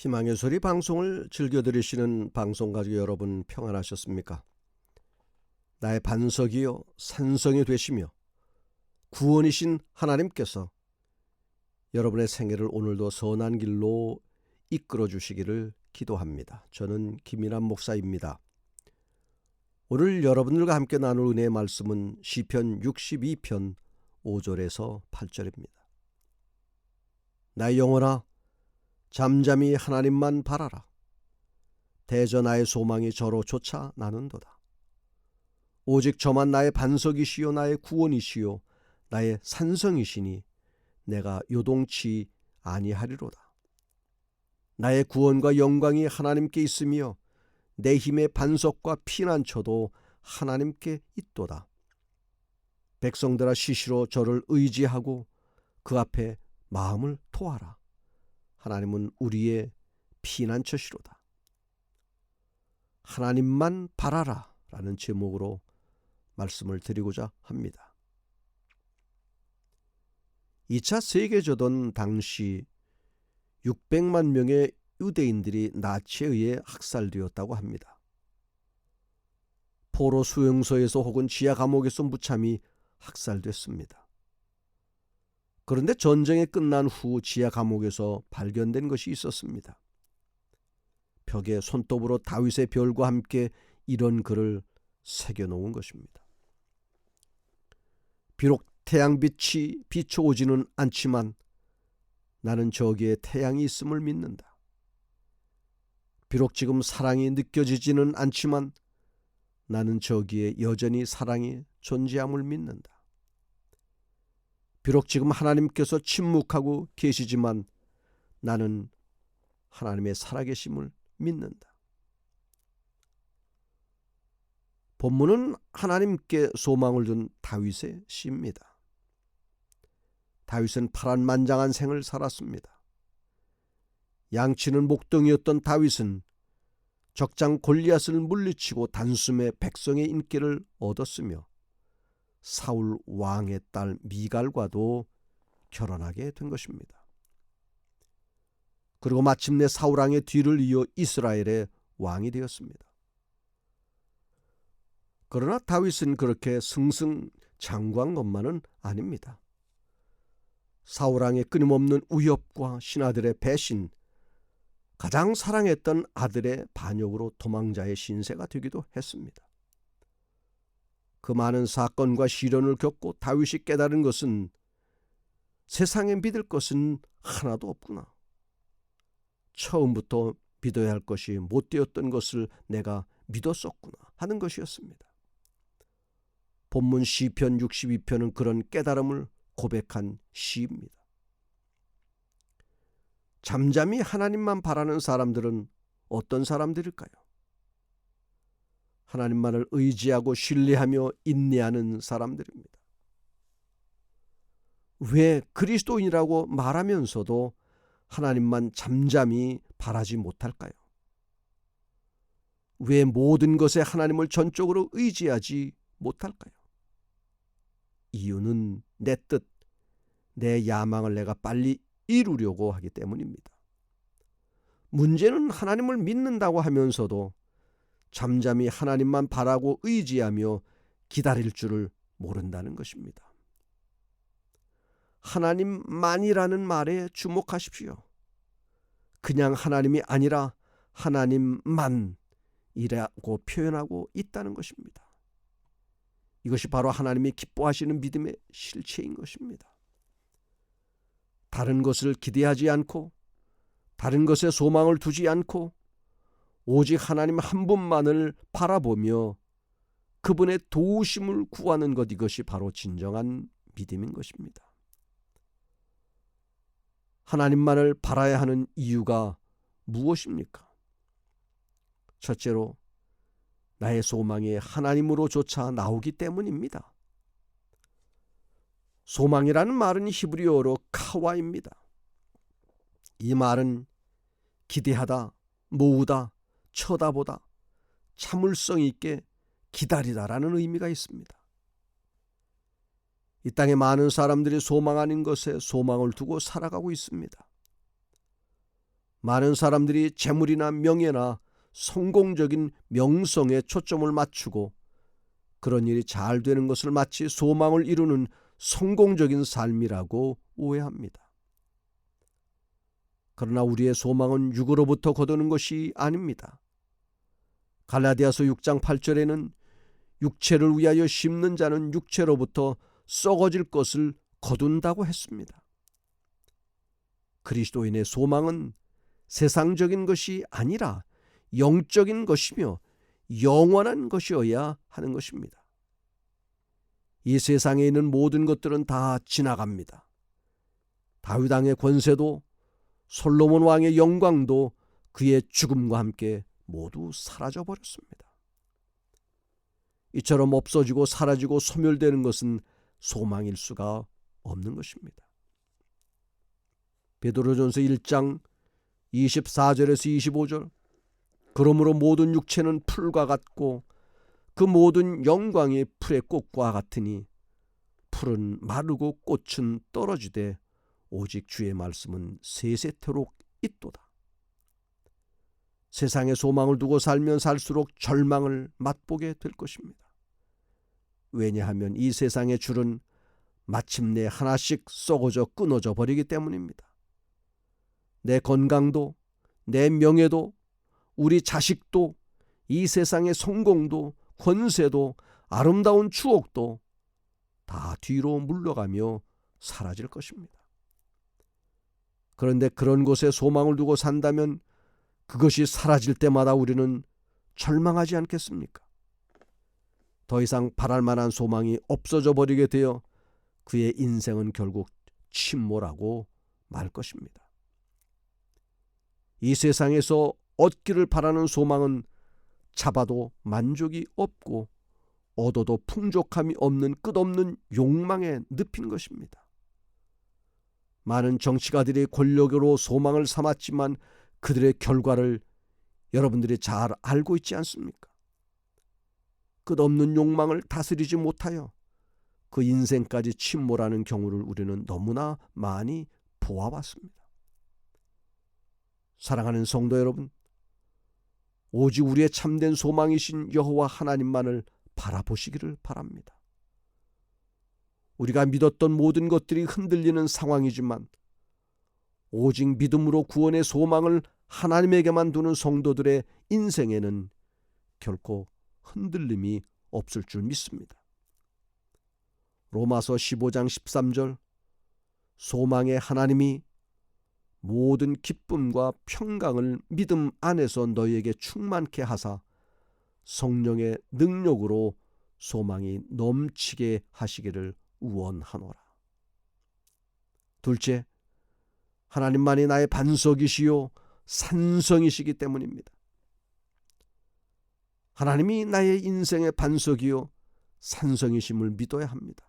희망의 소리 방송을 즐겨 들으시는 방송가족 여러분, 평안하셨습니까? 나의 반석이요 산성이 되시며 구원이신 하나님께서 여러분의 생애를 오늘도 선한 길로 이끌어 주시기를 기도합니다. 저는 김인환 목사입니다. 오늘 여러분들과 함께 나눌 은혜의 말씀은 시편 62편 5절에서 8절입니다. 나의 영혼아, 잠잠히 하나님만 바라라. 대저 나의 소망이 저로 쫓아 나는도다. 오직 저만 나의 반석이시요 나의 구원이시요 나의 산성이시니 내가 요동치 아니하리로다. 나의 구원과 영광이 하나님께 있으며 내 힘의 반석과 피난처도 하나님께 있도다. 백성들아, 시시로 저를 의지하고 그 앞에 마음을 토하라. 하나님은 우리의 피난처시로다. 하나님만 바라라 라는 제목으로 말씀을 드리고자 합니다. 2차 세계대전 당시 600만 명의 유대인들이 나치에 의해 학살되었다고 합니다. 포로 수용소에서 혹은 지하 감옥에서 무참히 학살됐습니다. 그런데 전쟁이 끝난 후 지하 감옥에서 발견된 것이 있었습니다. 벽에 손톱으로 다윗의 별과 함께 이런 글을 새겨놓은 것입니다. 비록 태양빛이 비춰오지는 않지만 나는 저기에 태양이 있음을 믿는다. 비록 지금 사랑이 느껴지지는 않지만 나는 저기에 여전히 사랑이 존재함을 믿는다. 비록 지금 하나님께서 침묵하고 계시지만 나는 하나님의 살아계심을 믿는다. 본문은 하나님께 소망을 둔 다윗의 시입니다. 다윗은 파란만장한 생을 살았습니다. 양치는 목동이었던 다윗은 적장 골리앗을 물리치고 단숨에 백성의 인기를 얻었으며 사울 왕의 딸 미갈과도 결혼하게 된 것입니다. 그리고 마침내 사울 왕의 뒤를 이어 이스라엘의 왕이 되었습니다. 그러나 다윗은 그렇게 승승장구한 것만은 아닙니다. 사울 왕의 끊임없는 위협과 신하들의 배신, 가장 사랑했던 아들의 반역으로 도망자의 신세가 되기도 했습니다. 그 많은 사건과 시련을 겪고 다윗이 깨달은 것은 세상에 믿을 것은 하나도 없구나. 처음부터 믿어야 할 것이 못되었던 것을 내가 믿었었구나 하는 것이었습니다. 본문 시편 62편은 그런 깨달음을 고백한 시입니다. 잠잠히 하나님만 바라는 사람들은 어떤 사람들일까요? 하나님만을 의지하고 신뢰하며 인내하는 사람들입니다. 왜 그리스도인이라고 말하면서도 하나님만 잠잠히 바라지 못할까요? 왜 모든 것에 하나님을 전적으로 의지하지 못할까요? 이유는 내 뜻, 내 야망을 내가 빨리 이루려고 하기 때문입니다. 문제는 하나님을 믿는다고 하면서도 잠잠히 하나님만 바라고 의지하며 기다릴 줄을 모른다는 것입니다. 하나님만이라는 말에 주목하십시오. 그냥 하나님이 아니라 하나님만이라고 표현하고 있다는 것입니다. 이것이 바로 하나님이 기뻐하시는 믿음의 실체인 것입니다. 다른 것을 기대하지 않고 다른 것에 소망을 두지 않고 오직 하나님 한 분만을 바라보며 그분의 도우심을 구하는 것, 이것이 바로 진정한 믿음인 것입니다. 하나님만을 바라야 하는 이유가 무엇입니까? 첫째로 나의 소망이 하나님으로조차 나오기 때문입니다. 소망이라는 말은 히브리어로 카와입니다. 이 말은 기대하다, 모으다, 쳐다보다, 참을성 있게 기다리다라는 의미가 있습니다. 이 땅에 많은 사람들이 소망하는 것에 소망을 두고 살아가고 있습니다. 많은 사람들이 재물이나 명예나 성공적인 명성에 초점을 맞추고 그런 일이 잘 되는 것을 마치 소망을 이루는 성공적인 삶이라고 오해합니다. 그러나 우리의 소망은 육으로부터 거두는 것이 아닙니다. 갈라디아서 6장 8절에는 육체를 위하여 심는 자는 육체로부터 썩어질 것을 거둔다고 했습니다. 그리스도인의 소망은 세상적인 것이 아니라 영적인 것이며 영원한 것이어야 하는 것입니다. 이 세상에 있는 모든 것들은 다 지나갑니다. 다윗 왕의 권세도 솔로몬 왕의 영광도 그의 죽음과 함께 모두 사라져 버렸습니다. 이처럼 없어지고 사라지고 소멸되는 것은 소망일 수가 없는 것입니다. 베드로전서 1장 24절에서 25절 그러므로 모든 육체는 풀과 같고 그 모든 영광이 풀의 꽃과 같으니 풀은 마르고 꽃은 떨어지되 오직 주의 말씀은 세세토록 있도다. 세상에 소망을 두고 살면 살수록 절망을 맛보게 될 것입니다. 왜냐하면 이 세상의 줄은 마침내 하나씩 썩어져 끊어져 버리기 때문입니다. 내 건강도, 내 명예도, 우리 자식도, 이 세상의 성공도, 권세도, 아름다운 추억도 다 뒤로 물러가며 사라질 것입니다. 그런데 그런 곳에 소망을 두고 산다면 그것이 사라질 때마다 우리는 절망하지 않겠습니까? 더 이상 바랄 만한 소망이 없어져 버리게 되어 그의 인생은 결국 침몰하고 말 것입니다. 이 세상에서 얻기를 바라는 소망은 잡아도 만족이 없고 얻어도 풍족함이 없는 끝없는 욕망에 늪인 것입니다. 많은 정치가들이 권력으로 소망을 삼았지만 그들의 결과를 여러분들이 잘 알고 있지 않습니까? 끝없는 욕망을 다스리지 못하여 그 인생까지 침몰하는 경우를 우리는 너무나 많이 보아왔습니다. 사랑하는 성도 여러분, 오직 우리의 참된 소망이신 여호와 하나님만을 바라보시기를 바랍니다. 우리가 믿었던 모든 것들이 흔들리는 상황이지만 오직 믿음으로 구원의 소망을 하나님에게만 두는 성도들의 인생에는 결코 흔들림이 없을 줄 믿습니다. 로마서 15장 13절 소망의 하나님이 모든 기쁨과 평강을 믿음 안에서 너희에게 충만케 하사 성령의 능력으로 소망이 넘치게 하시기를 원하노라. 둘째, 하나님만이 나의 반석이시요 산성이시기 때문입니다. 하나님이 나의 인생의 반석이요 산성이심을 믿어야 합니다.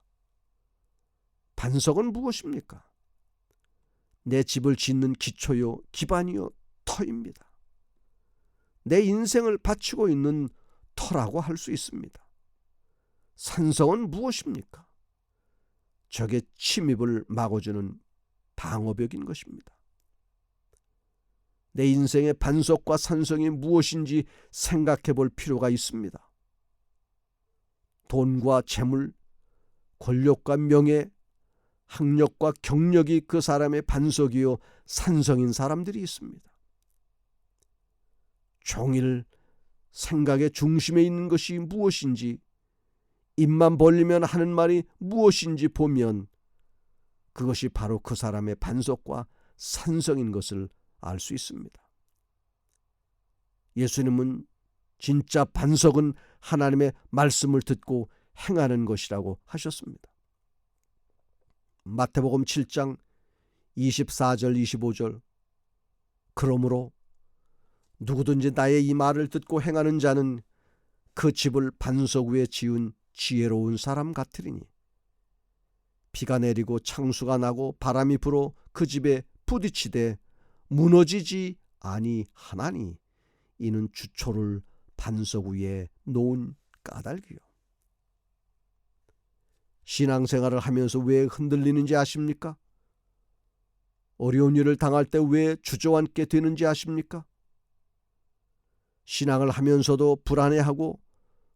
반석은 무엇입니까? 내 집을 짓는 기초요 기반이요 터입니다. 내 인생을 바치고 있는 터라고 할 수 있습니다. 산성은 무엇입니까? 적의 침입을 막아주는 방어벽인 것입니다. 내 인생의 반석과 산성이 무엇인지 생각해 볼 필요가 있습니다. 돈과 재물, 권력과 명예, 학력과 경력이 그 사람의 반석이요 산성인 사람들이 있습니다. 종일 생각의 중심에 있는 것이 무엇인지, 입만 벌리면 하는 말이 무엇인지 보면 그것이 바로 그 사람의 반석과 산성인 것을 알 수 있습니다. 예수님은 진짜 반석은 하나님의 말씀을 듣고 행하는 것이라고 하셨습니다. 마태복음 7장 24절 25절 그러므로 누구든지 나의 이 말을 듣고 행하는 자는 그 집을 반석 위에 지은 지혜로운 사람 같으리니 비가 내리고 창수가 나고 바람이 불어 그 집에 부딪히되 무너지지 아니하나니 이는 주초를 반석 위에 놓은 까닭이요. 신앙생활을 하면서 왜 흔들리는지 아십니까? 어려운 일을 당할 때 왜 주저앉게 되는지 아십니까? 신앙을 하면서도 불안해하고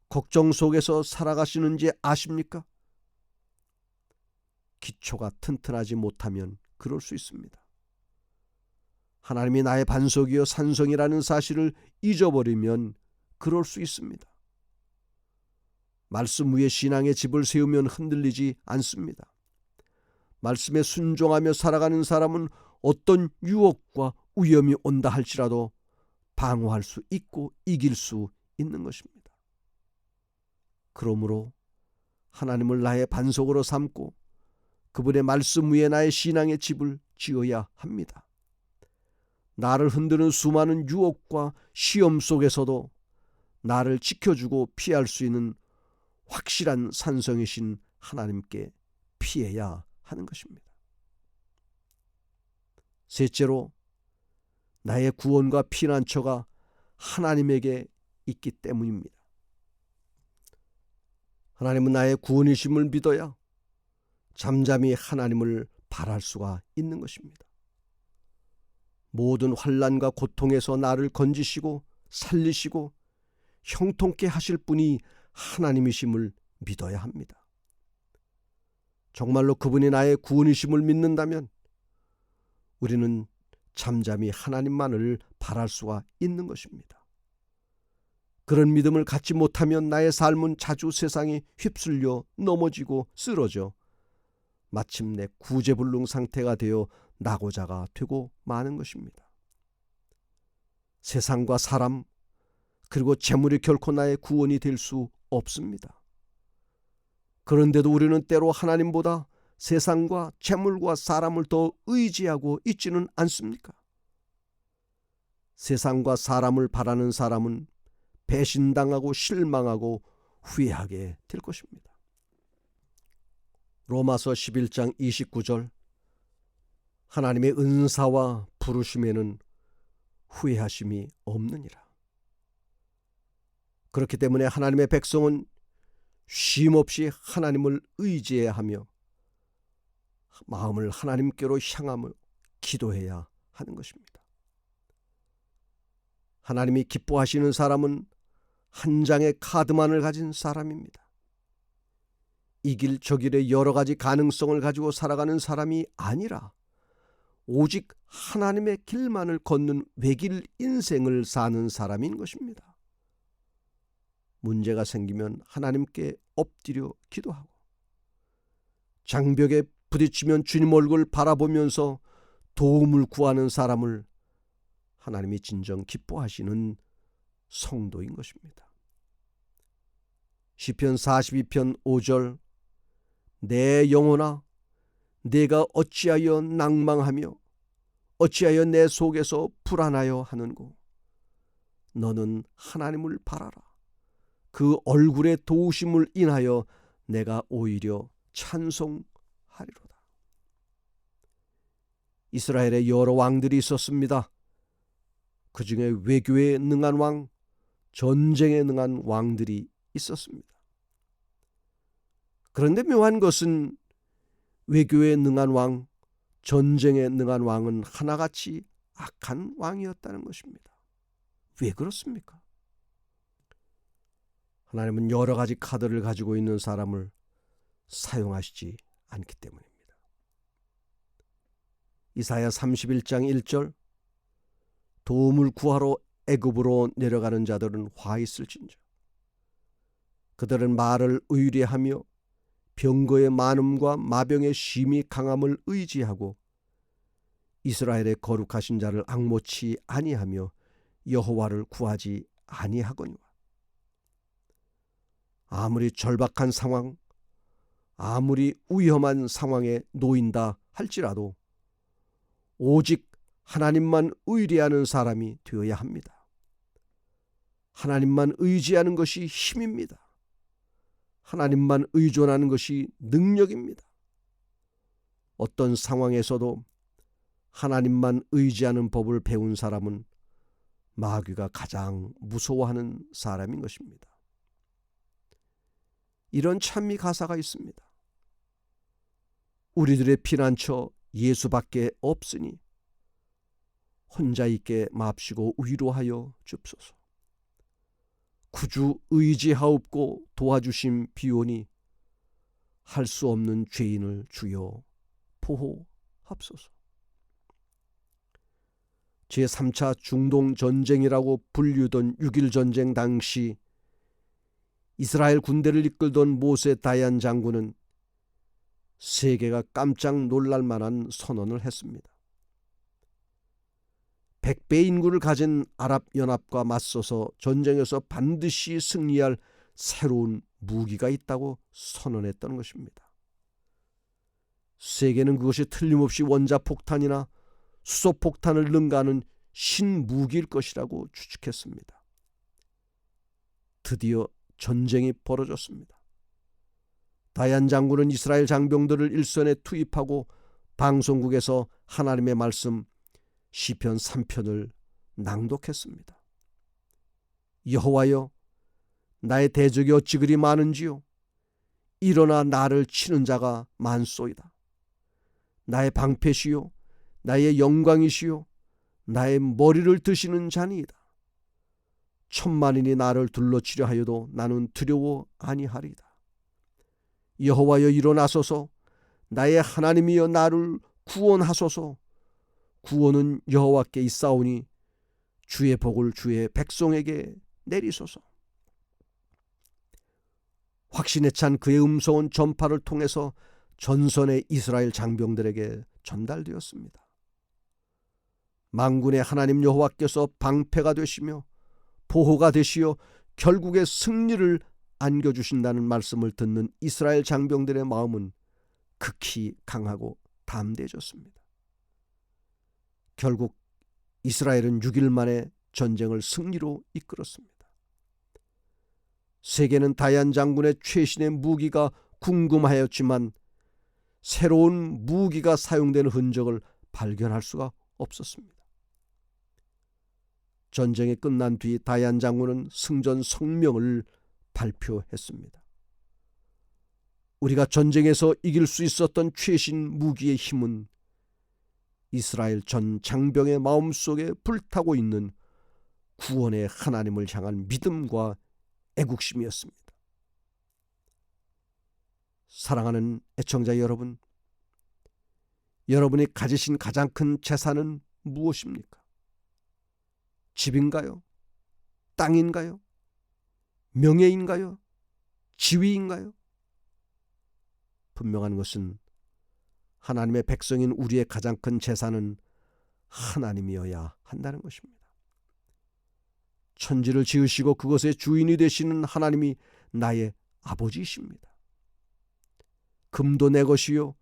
걱정 속에서 살아가시는지 아십니까? 기초가 튼튼하지 못하면 그럴 수 있습니다. 하나님이 나의 반석이요 산성이라는 사실을 잊어버리면 그럴 수 있습니다. 말씀 위에 신앙의 집을 세우면 흔들리지 않습니다. 말씀에 순종하며 살아가는 사람은 어떤 유혹과 위험이 온다 할지라도 방어할 수 있고 이길 수 있는 것입니다. 그러므로 하나님을 나의 반석으로 삼고 그분의 말씀 위에 나의 신앙의 집을 지어야 합니다. 나를 흔드는 수많은 유혹과 시험 속에서도 나를 지켜주고 피할 수 있는 확실한 산성이신 하나님께 피해야 하는 것입니다. 셋째로, 나의 구원과 피난처가 하나님에게 있기 때문입니다. 하나님은 나의 구원이심을 믿어야 잠잠히 하나님을 바랄 수가 있는 것입니다. 모든 환난과 고통에서 나를 건지시고 살리시고 형통케 하실 분이 하나님이심을 믿어야 합니다. 정말로 그분이 나의 구원이심을 믿는다면 우리는 잠잠히 하나님만을 바랄 수가 있는 것입니다. 그런 믿음을 갖지 못하면 나의 삶은 자주 세상에 휩쓸려 넘어지고 쓰러져 마침내 구제불능 상태가 되어 낙오자가 되고 마는 것입니다. 세상과 사람 그리고 재물이 결코 나의 구원이 될 수 없습니다. 그런데도 우리는 때로 하나님보다 세상과 재물과 사람을 더 의지하고 있지는 않습니까? 세상과 사람을 바라는 사람은 배신당하고 실망하고 후회하게 될 것입니다. 로마서 11장 29절, 하나님의 은사와 부르심에는 후회하심이 없느니라. 그렇기 때문에 하나님의 백성은 쉼없이 하나님을 의지해야 하며 마음을 하나님께로 향하며 기도해야 하는 것입니다. 하나님이 기뻐하시는 사람은 한 장의 카드만을 가진 사람입니다. 이 길 저 길의 여러 가지 가능성을 가지고 살아가는 사람이 아니라 오직 하나님의 길만을 걷는 외길 인생을 사는 사람인 것입니다. 문제가 생기면 하나님께 엎드려 기도하고 장벽에 부딪히면 주님 얼굴 바라보면서 도움을 구하는 사람을 하나님이 진정 기뻐하시는 성도인 것입니다. 시편 42편 5절, 내 영혼아 내가 어찌하여 낭망하며 어찌하여 내 속에서 불안하여 하는고, 너는 하나님을 바라라. 그 얼굴의 도우심을 인하여 내가 오히려 찬송하리로다. 이스라엘에 여러 왕들이 있었습니다. 그 중에 외교에 능한 왕, 전쟁에 능한 왕들이 있었습니다. 그런데 묘한 것은 외교에 능한 왕, 전쟁에 능한 왕은 하나같이 악한 왕이었다는 것입니다. 왜 그렇습니까? 하나님은 여러 가지 카드를 가지고 있는 사람을 사용하시지 않기 때문입니다. 이사야 31장 1절, 도움을 구하러 애굽으로 내려가는 자들은 화 있을진저. 그들은 말을 의뢰하며 병거의 많음과 마병의 심히 강함을 의지하고 이스라엘의 거룩하신 자를 앙모치 아니하며 여호와를 구하지 아니하거니와. 아무리 절박한 상황, 아무리 위험한 상황에 놓인다 할지라도 오직 하나님만 의뢰하는 사람이 되어야 합니다. 하나님만 의지하는 것이 힘입니다. 하나님만 의존하는 것이 능력입니다. 어떤 상황에서도 하나님만 의지하는 법을 배운 사람은 마귀가 가장 무서워하는 사람인 것입니다. 이런 찬미 가사가 있습니다. 우리들의 피난처 예수밖에 없으니 혼자 있게 맙시고 위로하여 줍소서. 구주 의지하옵고 도와주심 비오니 할 수 없는 죄인을 주여 보호합소서. 제3차 중동전쟁이라고 불리우던 6.1전쟁 당시 이스라엘 군대를 이끌던 모세 다얀 장군은 세계가 깜짝 놀랄 만한 선언을 했습니다. 100배 인구를 가진 아랍연합과 맞서서 전쟁에서 반드시 승리할 새로운 무기가 있다고 선언했던 것입니다. 세계는 그것이 틀림없이 원자폭탄이나 수소폭탄을 능가하는 신무기일 것이라고 추측했습니다. 드디어 전쟁이 벌어졌습니다. 다얀 장군은 이스라엘 장병들을 일선에 투입하고 방송국에서 하나님의 말씀 시편 3편을 낭독했습니다. 여호와여, 나의 대적이 어찌 그리 많은지요. 일어나 나를 치는 자가 많소이다. 나의 방패시요 나의 영광이시요 나의 머리를 드시는 자니이다. 천만인이 나를 둘러치려 하여도 나는 두려워 아니하리이다. 여호와여, 일어나소서. 나의 하나님이여, 나를 구원하소서. 구원은 여호와께 있사오니 주의 복을 주의 백성에게 내리소서. 확신에 찬 그의 음성은 전파를 통해서 전선의 이스라엘 장병들에게 전달되었습니다. 만군의 하나님 여호와께서 방패가 되시며 보호가 되시어 결국에 승리를 안겨주신다는 말씀을 듣는 이스라엘 장병들의 마음은 극히 강하고 담대해졌습니다. 결국 이스라엘은 6일 만에 전쟁을 승리로 이끌었습니다. 세계는 다얀 장군의 최신의 무기가 궁금하였지만 새로운 무기가 사용되는 흔적을 발견할 수가 없었습니다. 전쟁이 끝난 뒤 다얀 장군은 승전 성명을 발표했습니다. 우리가 전쟁에서 이길 수 있었던 최신 무기의 힘은 이스라엘 전 장병의 마음속에 불타고 있는 구원의 하나님을 향한 믿음과 애국심이었습니다. 사랑하는 애청자 여러분, 여러분이 가지신 가장 큰 재산은 무엇입니까? 집인가요? 땅인가요? 명예인가요? 지위인가요? 분명한 것은 하나님의 백성인 우리의 가장 큰 재산은 하나님이어야 한다는 것입니다. 천지를 지으시고 그것의 주인이 되시는 하나님이 나의 아버지이십니다. 금도 내 것이요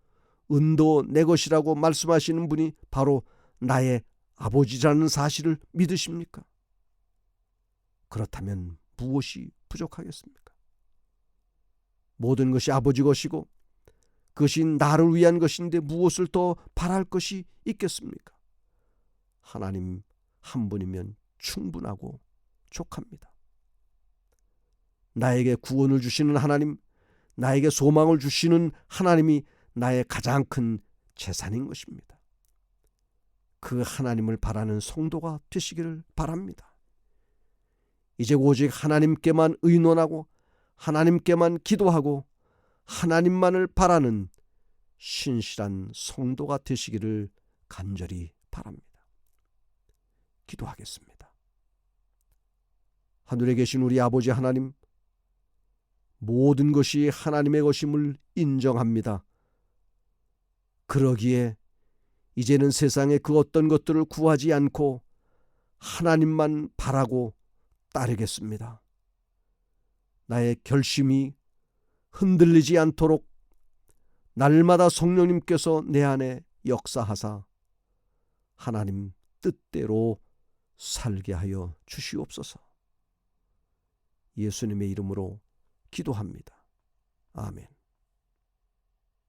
은도 내 것이라고 말씀하시는 분이 바로 나의 아버지라는 사실을 믿으십니까? 그렇다면 무엇이 부족하겠습니까? 모든 것이 아버지 것이고 그것이 나를 위한 것인데 무엇을 더 바랄 것이 있겠습니까? 하나님 한 분이면 충분하고 족합니다. 나에게 구원을 주시는 하나님, 나에게 소망을 주시는 하나님이 나의 가장 큰 재산인 것입니다. 그 하나님을 바라는 성도가 되시기를 바랍니다. 이제 오직 하나님께만 의논하고 하나님께만 기도하고 하나님만을 바라는 신실한 성도가 되시기를 간절히 바랍니다. 기도하겠습니다. 하늘에 계신 우리 아버지 하나님, 모든 것이 하나님의 것임을 인정합니다. 그러기에 이제는 세상에 그 어떤 것들을 구하지 않고 하나님만 바라고 따르겠습니다. 나의 결심이 흔들리지 않도록 날마다 성령님께서 내 안에 역사하사 하나님 뜻대로 살게 하여 주시옵소서. 예수님의 이름으로 기도합니다. 아멘.